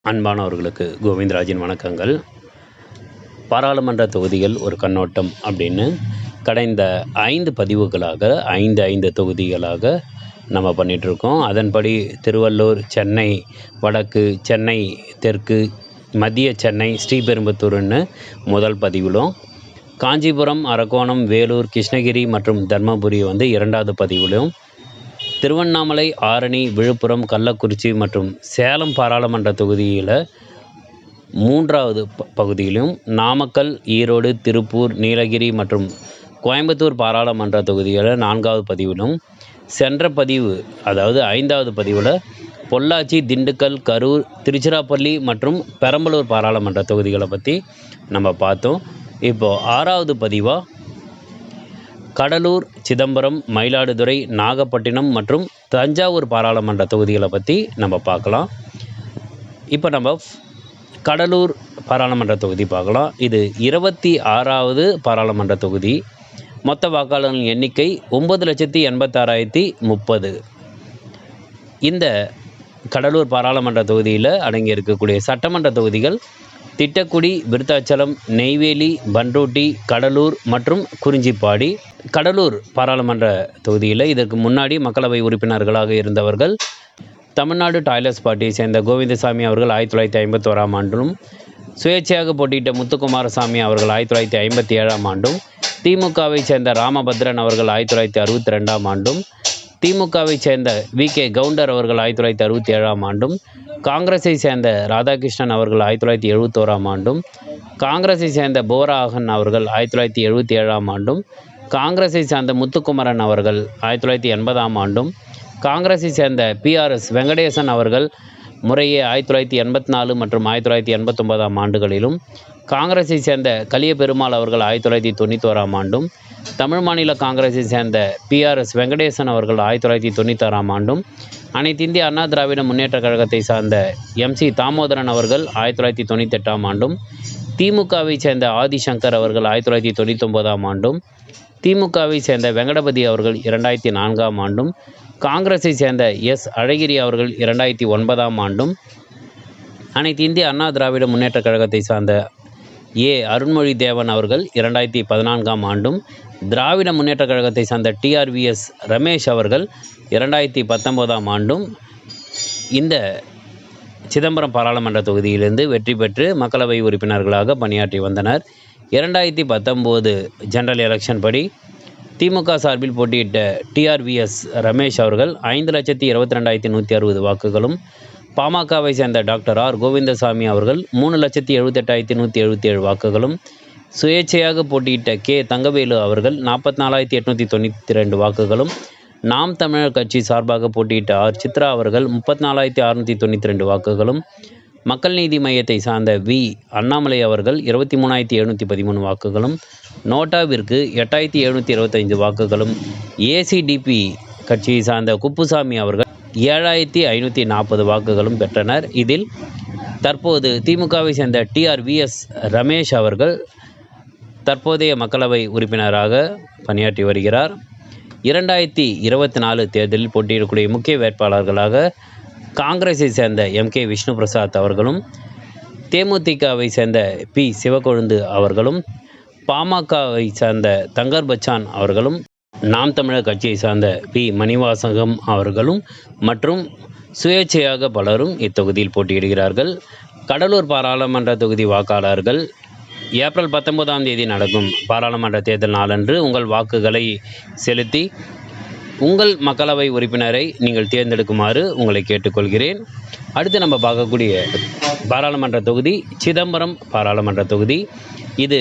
அன்பானவர்களுக்கு கோவிந்தராஜின் வணக்கங்கள். பாராளுமன்ற தொகுதிகள் ஒரு கண்ணோட்டம் அப்படின்னு கடந்த 5 பதிவுகளாக 5 தொகுதிகளாக நம்ம பண்ணிகிட்ருக்கோம். அதன்படி திருவள்ளூர், சென்னை வடக்கு, சென்னை தெற்கு, மத்திய சென்னை, ஸ்ரீபெரும்புத்தூர்னு முதல் பதிவிலும், காஞ்சிபுரம், அரக்கோணம், வேலூர், கிருஷ்ணகிரி மற்றும் தர்மபுரி 2வது பதிவிலும், திருவண்ணாமலை, ஆரணி, விழுப்புரம், கள்ளக்குறிச்சி மற்றும் சேலம் பாராளுமன்ற தொகுதியில் 3வது பகுதியிலும், நாமக்கல், ஈரோடு, திருப்பூர், நீலகிரி மற்றும் கோயம்புத்தூர் பாராளுமன்ற தொகுதியில் 4வது பதிவிலும், சென்ற பதிவு அதாவது 5வது பதிவில் பொள்ளாச்சி, திண்டுக்கல், கரூர், திருச்சிராப்பள்ளி மற்றும் பெரம்பலூர் பாராளுமன்ற தொகுதிகளை பற்றி நம்ம பார்த்தோம். இப்போது 6வது பதிவாக கடலூர், சிதம்பரம், மயிலாடுதுறை, நாகப்பட்டினம் மற்றும் தஞ்சாவூர் பாராளுமன்ற தொகுதிகளை பற்றி நம்ம பார்க்கலாம். இப்போ நம்ம கடலூர் பாராளுமன்ற தொகுதி பார்க்கலாம். இது 26வது பாராளுமன்ற தொகுதி. மொத்த வாக்காளர்களின் எண்ணிக்கை 9,86,030. இந்த கடலூர் பாராளுமன்ற தொகுதியில் அடங்கியிருக்கக்கூடிய சட்டமன்ற தொகுதிகள் திட்டக்குடி, விருத்தாச்சலம், நெய்வேலி, பண்ருட்டி, கடலூர் மற்றும் குறிஞ்சிப்பாடி. கடலூர் பாராளுமன்ற தொகுதியில் இதற்கு முன்னாடி மக்களவை உறுப்பினர்களாக இருந்தவர்கள் தமிழ்நாடு டாய்லர்ஸ் பார்ட்டியை சேர்ந்த கோவிந்தசாமி அவர்கள் 1951ஆம் ஆண்டும், சுயேட்சையாக போட்டியிட்ட முத்துக்குமாரசாமி அவர்கள் 1957ஆம் ஆண்டும், திமுகவை சேர்ந்த ராமபத்ரன் அவர்கள் 1962ஆம் ஆண்டும், திமுகவை சேர்ந்த வி.கே. கவுண்டர் அவர்கள் 1967ஆம் ஆண்டும், காங்கிரஸை சேர்ந்த ராதாகிருஷ்ணன் அவர்கள் 1971ஆம் ஆண்டும், காங்கிரஸை சேர்ந்த போராகன் அவர்கள் 1977ஆம் ஆண்டும், காங்கிரஸை சேர்ந்த முத்துக்குமரன் அவர்கள் 1980ஆம் ஆண்டும், காங்கிரஸை சேர்ந்த PRS வெங்கடேசன் அவர்கள் முறையே 1984 மற்றும் 1989ஆம் ஆண்டுகளிலும், காங்கிரஸை சேர்ந்த கலிய பெருமாள் அவர்கள் 1991ஆம் ஆண்டும், தமிழ் மாநில காங்கிரஸை சேர்ந்த PRS வெங்கடேசன் அவர்கள் 1996ஆம் ஆண்டும், அனைத்து இந்திய அண்ணா திராவிட முன்னேற்ற கழகத்தை சார்ந்த MC தாமோதரன் அவர்கள் 1998ஆம் ஆண்டும், திமுகவை சேர்ந்த ஆதிசங்கர் அவர்கள் 1999ஆம் ஆண்டும், திமுகவை சேர்ந்த வெங்கடபதி அவர்கள் 2004ஆம் ஆண்டும், காங்கிரஸை சேர்ந்த S. அழகிரி அவர்கள் 2009ஆம் ஆண்டும், அனைத்து இந்திய அண்ணா திராவிட முன்னேற்ற கழகத்தை சார்ந்த A. அருண்மொழி தேவன் அவர்கள் 2014ஆம் ஆண்டும், திராவிட முன்னேற்ற கழகத்தை சார்ந்த TRVS ரமேஷ் அவர்கள் 2019ஆம் ஆண்டும் இந்த சிதம்பரம் பாராளுமன்ற தொகுதியிலிருந்து வெற்றி பெற்று மக்களவை உறுப்பினர்களாக பணியாற்றி வந்தனர். 2019 ஜெனரல் எலெக்ஷன் படி திமுக சார்பில் போட்டியிட்ட TRVS ரமேஷ் அவர்கள் 5,22,160 வாக்குகளும், பாமகவை சேர்ந்த டாக்டர் R. கோவிந்தசாமி அவர்கள் 3,78,177 வாக்குகளும், சுயேட்சையாக போட்டியிட்ட K. தங்கவேலு அவர்கள் 44,892 வாக்குகளும், நாம் தமிழர் கட்சி சார்பாக போட்டியிட்ட R. சித்ரா அவர்கள் 34,692 வாக்குகளும், மக்கள் நீதி மையத்தை சார்ந்த V. அண்ணாமலை அவர்கள் 23,713 வாக்குகளும், நோட்டாவிற்கு 8,725 வாக்குகளும், ACDP கட்சியை சார்ந்த குப்புசாமி அவர்கள் 7,540 வாக்குகளும் பெற்றனர். இதில் தற்போது திமுகவை சேர்ந்த TRVS ரமேஷ் அவர்கள் தற்போதைய மக்களவை உறுப்பினராக பணியாற்றி வருகிறார். 2024 தேர்தலில் போட்டியிடக்கூடிய முக்கிய வேட்பாளர்களாக காங்கிரஸை சேர்ந்த MK விஷ்ணு பிரசாத் அவர்களும், தேமுதிகவை சேர்ந்த P. சிவக்கொழுந்து அவர்களும், பாமகவை சேர்ந்த தங்கர் பச்சான் அவர்களும், நாம் தமிழர் கட்சியை சார்ந்த P. மணிவாசகம் அவர்களும் மற்றும் சுயேட்சையாக பலரும் இத்தொகுதியில் போட்டியிடுகிறார்கள். கடலூர் பாராளுமன்ற தொகுதி வாக்காளர்கள் ஏப்ரல் 19ஆம் தேதி நடக்கும் பாராளுமன்ற தேர்தல் நாளன்று உங்கள் வாக்குகளை செலுத்தி உங்கள் மக்களவை உறுப்பினரை நீங்கள் தேர்ந்தெடுக்குமாறு உங்களை கேட்டுக்கொள்கிறேன். அடுத்து நம்ம பார்க்கக்கூடிய பாராளுமன்ற தொகுதி சிதம்பரம் பாராளுமன்ற தொகுதி. இது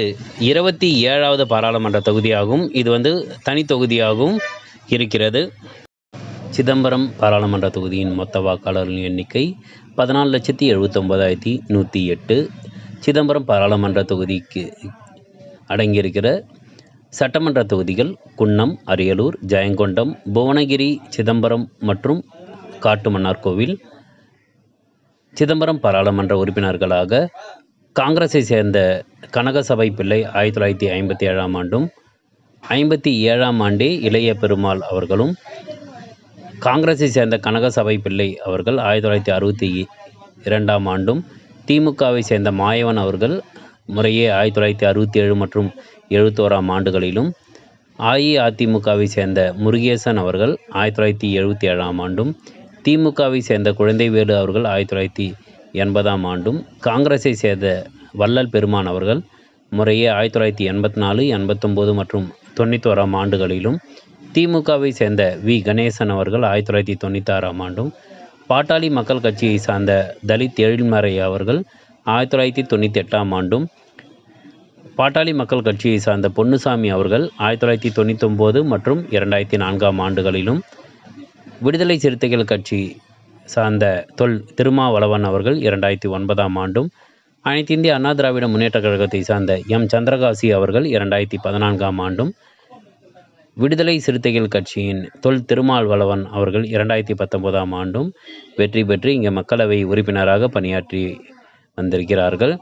27வது பாராளுமன்ற தொகுதியாகும். இது தனி தொகுதியாகவும் இருக்கிறது. சிதம்பரம் பாராளுமன்ற தொகுதியின் மொத்த வாக்காளர்களின் எண்ணிக்கை 14,79,108. சிதம்பரம் பாராளுமன்ற தொகுதிக்கு அடங்கியிருக்கிற சட்டமன்ற தொகுதிகள் குன்னம், அரியலூர், ஜெயங்கொண்டம், புவனகிரி, சிதம்பரம் மற்றும் காட்டுமன்னார்கோவில். சிதம்பரம் பாராளுமன்ற உறுப்பினர்களாக காங்கிரஸை சேர்ந்த கனகசபை பிள்ளை 1957ஆம் ஆண்டும், 57ஆம் ஆண்டே இளைய பெருமாள் அவர்களும், காங்கிரஸை சேர்ந்த கனகசபை பிள்ளை அவர்கள் 2002ஆம் ஆண்டும் திமுகவை சேர்ந்த மாயவன் அவர்கள் முறையே 1967 மற்றும் 71ஆம் ஆண்டுகளிலும், அஇஅதிமுகவை சேர்ந்த முருகேசன் அவர்கள் 1977ஆம் ஆண்டும், திமுகவை சேர்ந்த குழந்தைவேலு அவர்கள் 1980ஆம் ஆண்டும், காங்கிரஸை சேர்ந்த வள்ளல் பெருமான் அவர்கள் முறையே 1984, 89 மற்றும் 91ஆம் ஆண்டுகளிலும், திமுகவை சேர்ந்த வி. கணேசன் அவர்கள் 1996ஆம் ஆண்டும், பாட்டாளி மக்கள் கட்சியை சார்ந்த தலித் எழில்மறை அவர்கள் 1998ஆம் ஆண்டும், பாட்டாளி மக்கள் கட்சியை சார்ந்த பொன்னுசாமி அவர்கள் 1999 மற்றும் 2004ஆம் ஆண்டுகளிலும், விடுதலை சிறுத்தைகள் கட்சி சார்ந்த தொல் திருமாவளவன் அவர்கள் 2009ஆம் ஆண்டும், அனைத்து இந்திய அண்ணா திராவிட முன்னேற்றக் கழகத்தை சார்ந்த எம். சந்திரகாசி அவர்கள் 2014ஆம் ஆண்டும், விடுதலை சிறுத்தைகள் கட்சியின் தொல் திருமாவளவன் அவர்கள் 2019ஆம் ஆண்டும் வெற்றி பெற்று இங்கே மக்களவை உறுப்பினராக பணியாற்றி வந்திருக்கிறார்கள்.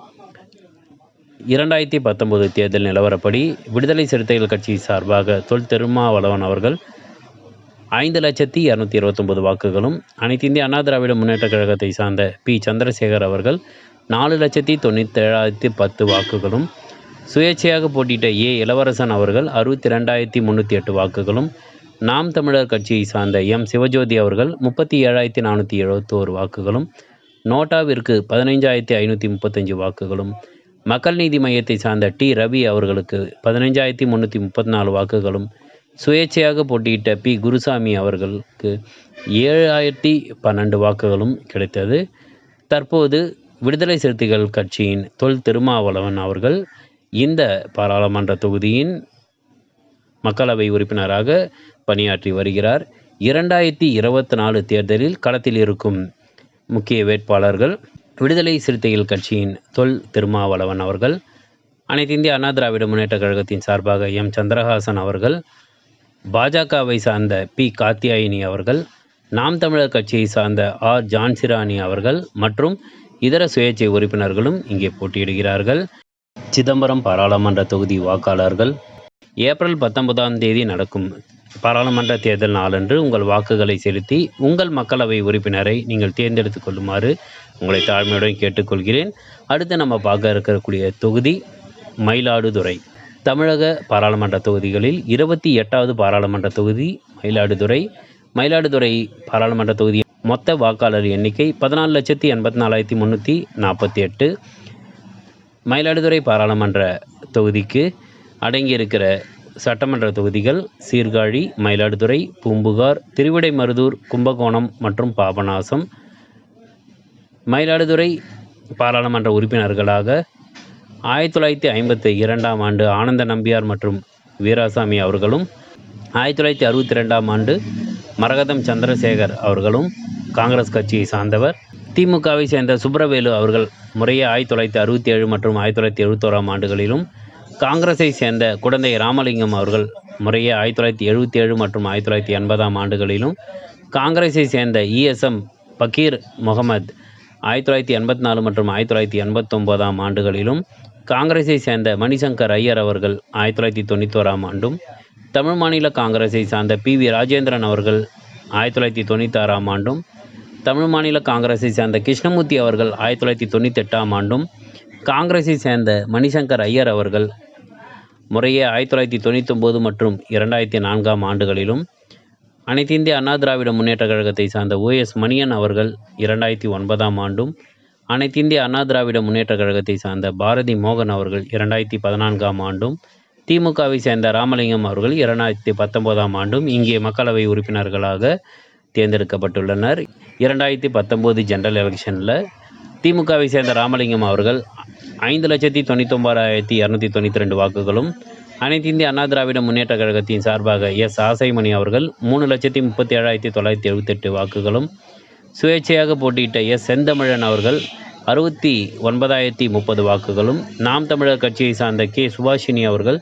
2019 தேர்தல் நிலவரப்படி விடுதலை சிறுத்தைகள் கட்சி சார்பாக தொல் திருமாவளவன் அவர்கள் 5,229 வாக்குகளும், அனைத்து இந்திய அண்ணா திராவிட முன்னேற்றக் கழகத்தை சார்ந்த பி. சந்திரசேகர் அவர்கள் 4,97,10 வாக்குகளும், சுயேட்சையாக போட்டியிட்ட ஏ. இளவரசன் அவர்கள் 62,308 வாக்குகளும், நாம் தமிழர் கட்சியை சார்ந்த எம். சிவஜோதி அவர்கள் 37,471 வாக்குகளும், நோட்டாவிற்கு 15,535 வாக்குகளும், மக்கள் நீதி மையத்தை சார்ந்த டி. ரவி அவர்களுக்கு 15,334 வாக்குகளும், சுயேட்சையாக போட்டியிட்ட பி. குருசாமி அவர்களுக்கு 7,012 வாக்குகளும் கிடைத்தது. தற்போது விடுதலை சிறுத்தைகள் கட்சியின் தொல் திருமாவளவன் அவர்கள் இந்த பாராளுமன்ற தொகுதியின் மக்களவை உறுப்பினராக பணியாற்றி வருகிறார். 2024 தேர்தலில் களத்தில் இருக்கும் முக்கிய வேட்பாளர்கள் விடுதலை சிறுத்தைகள் கட்சியின் தொல் திருமாவளவன் அவர்கள், அனைத்து இந்திய அண்ணா திராவிட முன்னேற்றக் கழகத்தின் சார்பாக எம். சந்திரஹாசன் அவர்கள், பாஜகவை சார்ந்த பி. காத்தியாயினி அவர்கள், நாம் தமிழர் கட்சியை சார்ந்த ஆர். ஜான்சிராணி அவர்கள் மற்றும் இதர சுயேட்சை உறுப்பினர்களும் இங்கே போட்டியிடுகிறார்கள். சிதம்பரம் பாராளுமன்ற தொகுதி வாக்காளர்கள் ஏப்ரல் 19ஆம் தேதி நடக்கும் பாராளுமன்ற தேர்தல் நாளன்று உங்கள் வாக்குகளை செலுத்தி உங்கள் மக்களவை உறுப்பினரை நீங்கள் தேர்ந்தெடுத்து கொள்ளுமாறு உங்களை தாழ்மையுடன் கேட்டுக்கொள்கிறேன். அடுத்து நம்ம பார்க்க இருக்கக்கூடிய தொகுதி மயிலாடுதுறை. தமிழக பாராளுமன்ற தொகுதிகளில் 28வது பாராளுமன்ற தொகுதி மயிலாடுதுறை. மயிலாடுதுறை பாராளுமன்ற தொகுதி மொத்த வாக்காளர் எண்ணிக்கை 14,84,348. மயிலாடுதுறை பாராளுமன்ற தொகுதிக்கு அடங்கியிருக்கிற சட்டமன்ற தொகுதிகள் சீர்காழி, மயிலாடுதுறை, பூம்புகார், திருவிடைமருதூர், கும்பகோணம் மற்றும் பாபநாசம். மயிலாடுதுறை பாராளுமன்ற உறுப்பினர்களாக 1952ஆம் ஆண்டு ஆனந்த நம்பியார் மற்றும் வீராசாமி அவர்களும், 1962ஆம் ஆண்டு மரகதம் சந்திரசேகர் அவர்களும் காங்கிரஸ் கட்சியை சார்ந்தவர். திமுகவை சேர்ந்த சுப்ரவேலு அவர்கள் முறையே 1967 மற்றும் 1971ஆம் ஆண்டுகளிலும், காங்கிரஸை சேர்ந்த குடந்தை ராமலிங்கம் அவர்கள் முறையே 1977 மற்றும் 1980ஆம் ஆண்டுகளிலும், காங்கிரஸை சேர்ந்த இஎஸ்எம் பக்கீர் முகமது 1984 மற்றும் 1989ஆம் ஆண்டுகளிலும், காங்கிரஸை சேர்ந்த மணிசங்கர் ஐயர் அவர்கள் 1991ஆம் ஆண்டும், தமிழ் மாநில காங்கிரஸை சார்ந்த பி.வி. ராஜேந்திரன் அவர்கள் 1996ஆம் ஆண்டும், தமிழ் மாநில காங்கிரஸை சேர்ந்த கிருஷ்ணமூர்த்தி அவர்கள் 1998ஆம் ஆண்டும், காங்கிரஸை சேர்ந்த மணிசங்கர் ஐயர் அவர்கள் முறையே 1999 மற்றும் 2004ஆம் ஆண்டுகளிலும், அனைத்து இந்திய அண்ணா திராவிட முன்னேற்றக் கழகத்தை சார்ந்த ஓ.எஸ். மணியன் அவர்கள் 2009ஆம் ஆண்டும், அனைத்து இந்திய அண்ணா திராவிட முன்னேற்றக் கழகத்தை சார்ந்த பாரதி மோகன் அவர்கள் 2014ஆம் ஆண்டும், திமுகவை சேர்ந்த ராமலிங்கம் அவர்கள் 2019ஆம் ஆண்டும் இங்கே மக்களவை உறுப்பினர்களாக தேர்ந்தெடுக்கப்பட்டுள்ளனர். 2019 ஜெனரல் எலெக்ஷனில் திமுகவை சேர்ந்த ராமலிங்கம் அவர்கள் 5,99,292 வாக்குகளும், அனைத்து இந்திய அண்ணா திராவிட முன்னேற்றக் கழகத்தின் சார்பாக எஸ். ஆசைமணி அவர்கள் 3,37,778 வாக்குகளும், சுயேட்சையாக போட்டியிட்ட எஸ். செந்தமிழன் அவர்கள் 69,030 வாக்குகளும், நாம் தமிழர் கட்சியை சார்ந்த கே. சுபாஷினி அவர்கள்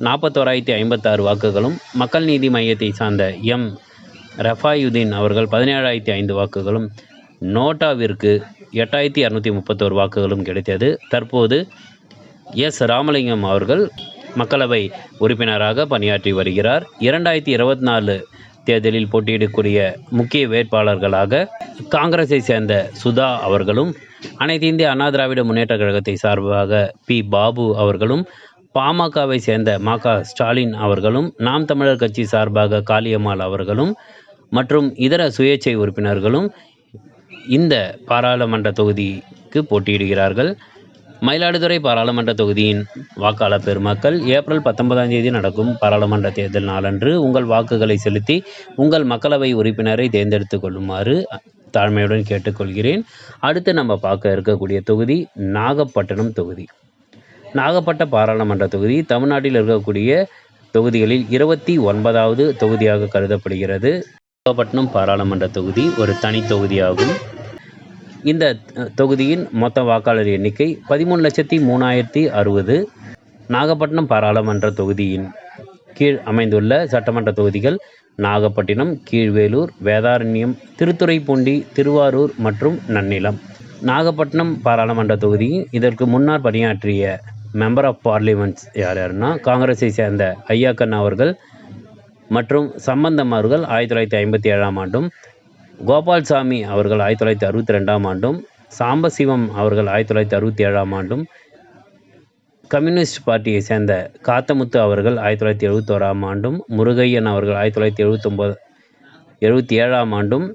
41,056 வாக்குகளும், மக்கள் நீதி மையத்தை சார்ந்த எம். ரஃபாயுதீன் அவர்கள் 17,005 வாக்குகளும், நோட்டாவிற்கு 8,231 வாக்குகளும் கிடைத்தது. தற்போது எஸ். ராமலிங்கம் அவர்கள் மக்களவை உறுப்பினராக பணியாற்றி வருகிறார். 2024 தேர்தலில் போட்டியிடக்கூடிய முக்கிய வேட்பாளர்களாக காங்கிரஸை சேர்ந்த சுதா அவர்களும், அனைத்து இந்திய அண்ணா திராவிட முன்னேற்ற கழகத்தை சார்பாக பி. பாபு அவர்களும், பாமகவை சேர்ந்த மா.க. ஸ்டாலின் அவர்களும், நாம் தமிழர் கட்சி சார்பாக காளியம்மாள் அவர்களும் மற்றும் இதர சுயேட்சை உறுப்பினர்களும் இந்த பாராளுமன்ற தொகுதிக்கு போட்டியிடுகிறார்கள். மயிலாடுதுறை பாராளுமன்ற தொகுதியின் வாக்காளர் பெருமக்கள் ஏப்ரல் 19ஆம் தேதி நடக்கும் பாராளுமன்ற தேர்தல் நாளன்று உங்கள் வாக்குகளை செலுத்தி உங்கள் மக்களவை உறுப்பினரை தேர்ந்தெடுத்து கொள்ளுமாறு தாழ்மையுடன் கேட்டுக்கொள்கிறேன். அடுத்து நம்ம பார்க்க இருக்கக்கூடிய தொகுதி நாகப்பட்டினம் தொகுதி. நாகப்பட்டினம் பாராளுமன்ற தொகுதி தமிழ்நாட்டில் இருக்கக்கூடிய தொகுதிகளில் 29வது தொகுதியாக கருதப்படுகிறது. நாகப்பட்டினம் பாராளுமன்ற தொகுதி ஒரு தனி தொகுதியாகும். இந்த தொகுதியின் மொத்த வாக்காளர் எண்ணிக்கை 13,03,060. நாகப்பட்டினம் பாராளுமன்ற தொகுதியின் கீழ் அமைந்துள்ள சட்டமன்ற தொகுதிகள் நாகப்பட்டினம், கீழ்வேலூர், வேதாரண்யம், திருத்துறைப்பூண்டி, திருவாரூர் மற்றும் நன்னிலம். நாகப்பட்டினம் பாராளுமன்ற தொகுதி இதற்கு முன்னால் பணியாற்றிய மெம்பர் ஆஃப் பார்லிமெண்ட்ஸ் யாருன்னா காங்கிரஸை சேர்ந்த ஐயாக்கண்ணா அவர்கள் மற்றும் சம்பந்தம் அவர்கள் 1957ஆம் ஆண்டும், கோபால்சாமி அவர்கள் 1962ஆம் ஆண்டும், சாம்பசிவம் அவர்கள் 1967ஆம் ஆண்டும், கம்யூனிஸ்ட் பார்ட்டியை சேர்ந்த காத்தமுத்து அவர்கள் 1971ஆம் ஆண்டும், முருகையன் அவர்கள் 1977ஆம் ஆண்டும்,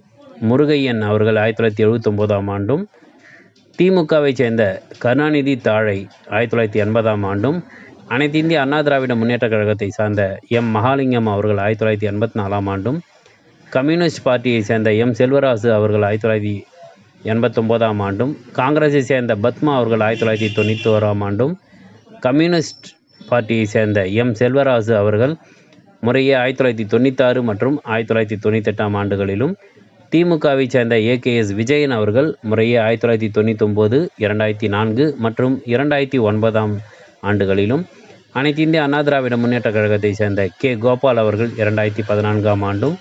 முருகையன் அவர்கள் 1979ஆம் ஆண்டும், திமுகவை சேர்ந்த கருணாநிதி தாழை 1980ஆம் ஆண்டும், அனைத்து இந்திய அண்ணா திராவிட முன்னேற்ற கழகத்தை சார்ந்த எம். மகாலிங்கம் அவர்கள் 1984ஆம் ஆண்டும், கம்யூனிஸ்ட் பார்ட்டியை சேர்ந்த எம். செல்வராசு அவர்கள் 1989ஆம் ஆண்டும், காங்கிரஸை சேர்ந்த பத்மா அவர்கள் 1991ஆம் ஆண்டும், கம்யூனிஸ்ட் பார்ட்டியை சேர்ந்த எம். செல்வராசு அவர்கள் முறையே 1996 மற்றும் 1998ஆம் ஆண்டுகளிலும், திமுகவை சேர்ந்த ஏ.கே.எஸ். விஜயன் அவர்கள் முறையே 1999, 2004 மற்றும் 2009ஆம் ஆண்டுகளிலும், அனைத்து இந்திய அண்ணா திராவிட முன்னேற்ற கழகத்தை சேர்ந்த கே. கோபால் அவர்கள் 2014ஆம் ஆண்டும்,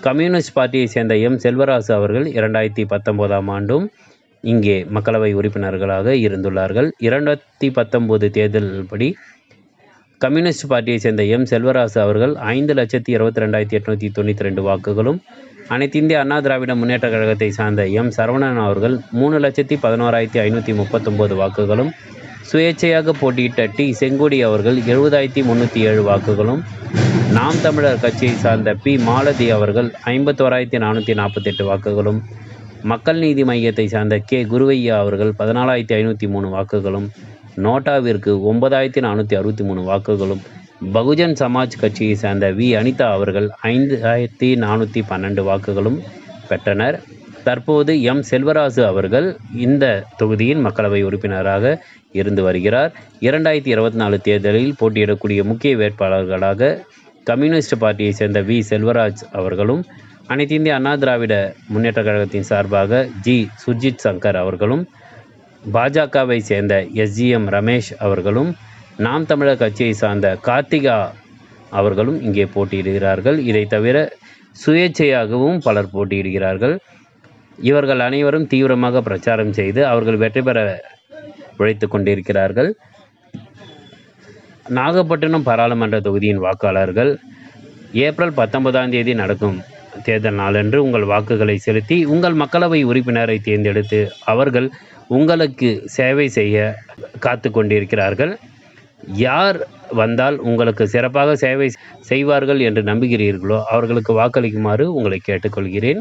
கம்யூனிஸ்ட் பார்ட்டியை சேர்ந்த எம். செல்வராசு அவர்கள் 2019ஆம் ஆண்டும் இங்கே மக்களவை உறுப்பினர்களாக இருந்துள்ளார்கள். 2019 தேர்தல் படி கம்யூனிஸ்ட் பார்ட்டியை சேர்ந்த எம். செல்வராசு அவர்கள் 5,22,892 வாக்குகளும், அனைத்து இந்திய அண்ணா திராவிட முன்னேற்ற கழகத்தை சார்ந்த எம். சரவணன் அவர்கள் 3,11,1139 வாக்குகளும், சுயேட்சையாக போட்டியிட்ட டி. செங்கோடி அவர்கள் 70,307 வாக்குகளும், நாம் தமிழர் கட்சியை சார்ந்த பி. மாலதி அவர்கள் 51,448 வாக்குகளும், மக்கள் நீதி மையத்தை சார்ந்த கே. குருவையா அவர்கள் 14,503 வாக்குகளும், நோட்டாவிற்கு 9,463 வாக்குகளும், பகுஜன் சமாஜ் கட்சியை சார்ந்த வி. அனிதா அவர்கள் 5,412 வாக்குகளும் பெற்றனர். தற்போது எம். செல்வராசு அவர்கள் இந்த தொகுதியின் மக்களவை உறுப்பினராக இருந்து வருகிறார். 2024 தேர்தலில் போட்டியிடக்கூடிய முக்கிய வேட்பாளர்களாக கம்யூனிஸ்ட் பார்ட்டியை சேர்ந்த வி. செல்வராஜ் அவர்களும், அனைத்து இந்திய அண்ணா திராவிட முன்னேற்ற கழகத்தின் சார்பாக ஜி. சுர்ஜித் சங்கர் அவர்களும், பாஜகவை சேர்ந்த எஸ்.ஜி.எம். ரமேஷ் அவர்களும், நாம் தமிழர் கட்சியை சார்ந்த கார்த்திகா அவர்களும் இங்கே போட்டியிடுகிறார்கள். இதை தவிர சுயேட்சையாகவும் பலர் போட்டியிடுகிறார்கள். இவர்கள் அனைவரும் தீவிரமாக பிரச்சாரம் செய்து அவர்கள் வெற்றி பெற உழைத்து கொண்டிருக்கிறார்கள். நாகப்பட்டினம் பாராளுமன்ற தொகுதியின் வாக்காளர்கள் ஏப்ரல் 19ஆம் தேதி நடக்கும் தேர்தல் நாளன்று உங்கள் வாக்குகளை செலுத்தி உங்கள் மக்களவை உறுப்பினரை தேர்ந்தெடுத்து அவர்கள் உங்களுக்கு சேவை செய்ய காத்து கொண்டிருக்கிறார்கள். யார் வந்தால் உங்களுக்கு சிறப்பாக சேவை செய்வார்கள் என்று நம்புகிறீர்களோ அவர்களுக்கு வாக்களிக்குமாறு உங்களை கேட்டுக்கொள்கிறேன்.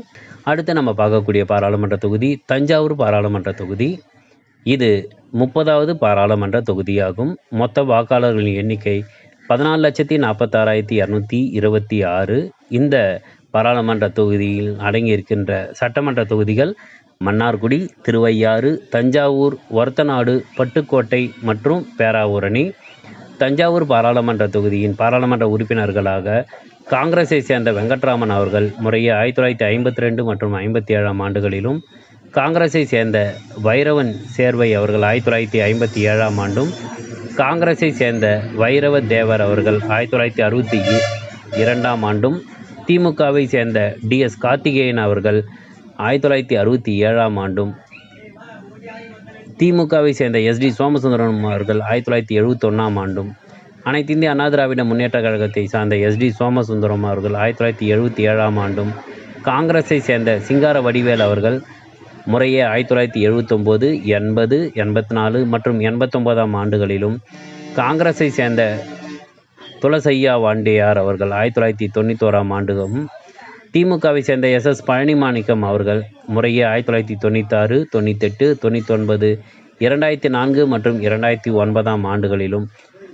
அடுத்து நம்ம பார்க்கக்கூடிய பாராளுமன்ற தொகுதி தஞ்சாவூர் பாராளுமன்ற தொகுதி. இது 30வது பாராளுமன்ற தொகுதியாகும். மொத்த வாக்காளர்களின் எண்ணிக்கை 14,46,226. இந்த பாராளுமன்ற தொகுதியில் அடங்கியிருக்கின்ற சட்டமன்ற தொகுதிகள் மன்னார்குடி, திருவையாறு, தஞ்சாவூர், ஒரத்தநாடு, பட்டுக்கோட்டை மற்றும் பேராவூரணி. தஞ்சாவூர் பாராளுமன்ற தொகுதியின் பாராளுமன்ற உறுப்பினர்களாக காங்கிரஸை சேர்ந்த வெங்கட்ராமன் அவர்கள் முறையே 1952 மற்றும் 57ஆம் ஆண்டுகளிலும், காங்கிரஸை சேர்ந்த வைரவன் சேர்வை அவர்கள் 1957ஆம் ஆண்டும், காங்கிரஸை சேர்ந்த வைரவ தேவர் அவர்கள் 1962ஆம் ஆண்டும், திமுகவை சேர்ந்த டி.எஸ். கார்த்திகேயன் அவர்கள் 1967ஆம் ஆண்டும், திமுகவை சேர்ந்த எஸ்.டி. சோமசுந்தரம் அவர்கள் 1971ஆம் ஆண்டும், அனைத்து இந்திய அண்ணா திராவிட முன்னேற்ற கழகத்தை சார்ந்த SD சோமசுந்தரம் அவர்கள் 1977ஆம் ஆண்டும், காங்கிரஸை சேர்ந்த சிங்கார வடிவேல் அவர்கள் முறையே 1979, 80, 84 மற்றும் 89ஆம் ஆண்டுகளிலும், காங்கிரஸை சேர்ந்த துளசையா வாண்டியார் அவர்கள் 1991ஆம் ஆண்டிலும், திமுகவை சேர்ந்த SS பழனிமாணிக்கம் அவர்கள் முறையே 1996, 98, 99, 2004 மற்றும் 2009ஆம் ஆண்டுகளிலும்,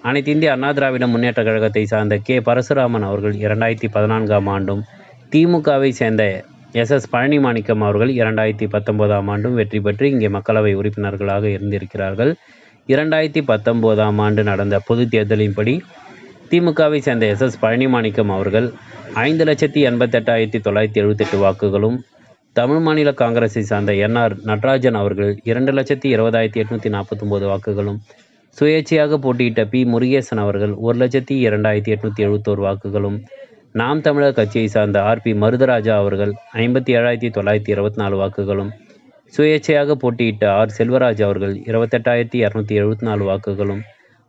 அனைத்து இந்திய அண்ணா திராவிட முன்னேற்ற கழகத்தை சார்ந்த K பரசுராமன் அவர்கள் 2014ஆம் ஆண்டும், திமுகவை சேர்ந்த SS பழனிமாணிக்கம் அவர்கள் 2019ஆம் ஆண்டும் வெற்றி பெற்று இங்கே மக்களவை உறுப்பினர்களாக இருந்திருக்கிறார்கள். 2019ஆம் ஆண்டு நடந்த பொதுத் தேர்தலின்படி திமுகவை சேர்ந்த SS பழனிமாணிக்கம் அவர்கள் 5,88,978 வாக்குகளும், தமிழ் மாநில காங்கிரஸை சார்ந்த NR நடராஜன் அவர்கள் 2,20,849 வாக்குகளும், சுயேட்சையாக போட்டியிட்ட P முருகேசன் அவர்கள் 1,02,871 வாக்குகளும், நாம் தமிழர் கட்சியை சார்ந்த RP மருதராஜா அவர்கள் 57,924 வாக்குகளும், சுயேட்சையாக போட்டியிட்ட R செல்வராஜ் அவர்கள் 28,274 வாக்குகளும்,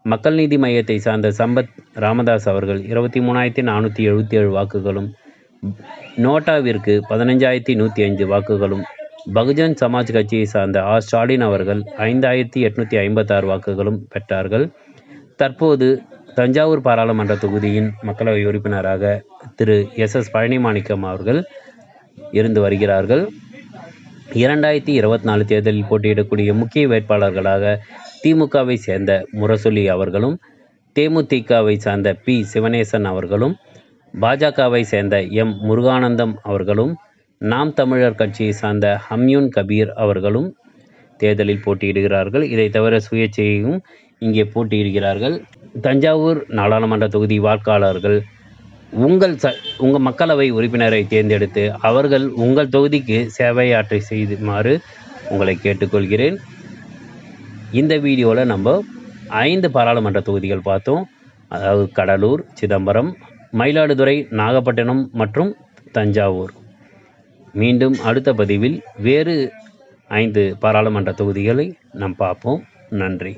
மக்கள் நீதி மையத்தை சார்ந்த சம்பத் ராமதாஸ் அவர்கள் 23,477 வாக்குகளும், நோட்டாவிற்கு 15,105 வாக்குகளும், பகுஜன் சமாஜ் கட்சியை சார்ந்த R ஸ்டாலின் அவர்கள் 5,856 வாக்குகளும் பெற்றார்கள். தற்போது தஞ்சாவூர் பாராளுமன்ற தொகுதியின் மக்களவை உறுப்பினராக திரு SS பழனிமாணிக்கம் அவர்கள் இருந்து வருகிறார்கள். 2024 தேர்தலில் போட்டியிடக்கூடிய முக்கிய வேட்பாளர்களாக திமுகவை சேர்ந்த முரசொலி அவர்களும், தேமுதிகவை சார்ந்த P சிவனேசன் அவர்களும், பாஜகவை சேர்ந்த M முருகானந்தம் அவர்களும், நாம் தமிழர் கட்சியை சார்ந்த ஹம்யூன் கபீர் அவர்களும் தேர்தலில் போட்டியிடுகிறார்கள். இதை தவிர சுயேட்சையும் இங்கே போட்டியிடுகிறார்கள். தஞ்சாவூர் நாடாளுமன்ற தொகுதி வாக்காளர்கள் உங்கள் மக்களவை உறுப்பினரை தேர்ந்தெடுத்து அவர்கள் உங்கள் தொகுதிக்கு சேவையாற்றை செய்யுமாறு உங்களை கேட்டுக்கொள்கிறேன். இந்த வீடியோவில் நம்ம 5 பாராளுமன்ற தொகுதிகள் பார்த்தோம். அதாவது கடலூர், சிதம்பரம், மயிலாடுதுறை, நாகப்பட்டினம் மற்றும் தஞ்சாவூர். மீண்டும் அடுத்த பதிவில் வேறு 5 பாராளுமன்ற தொகுதிகளை நாம் பார்ப்போம். நன்றி.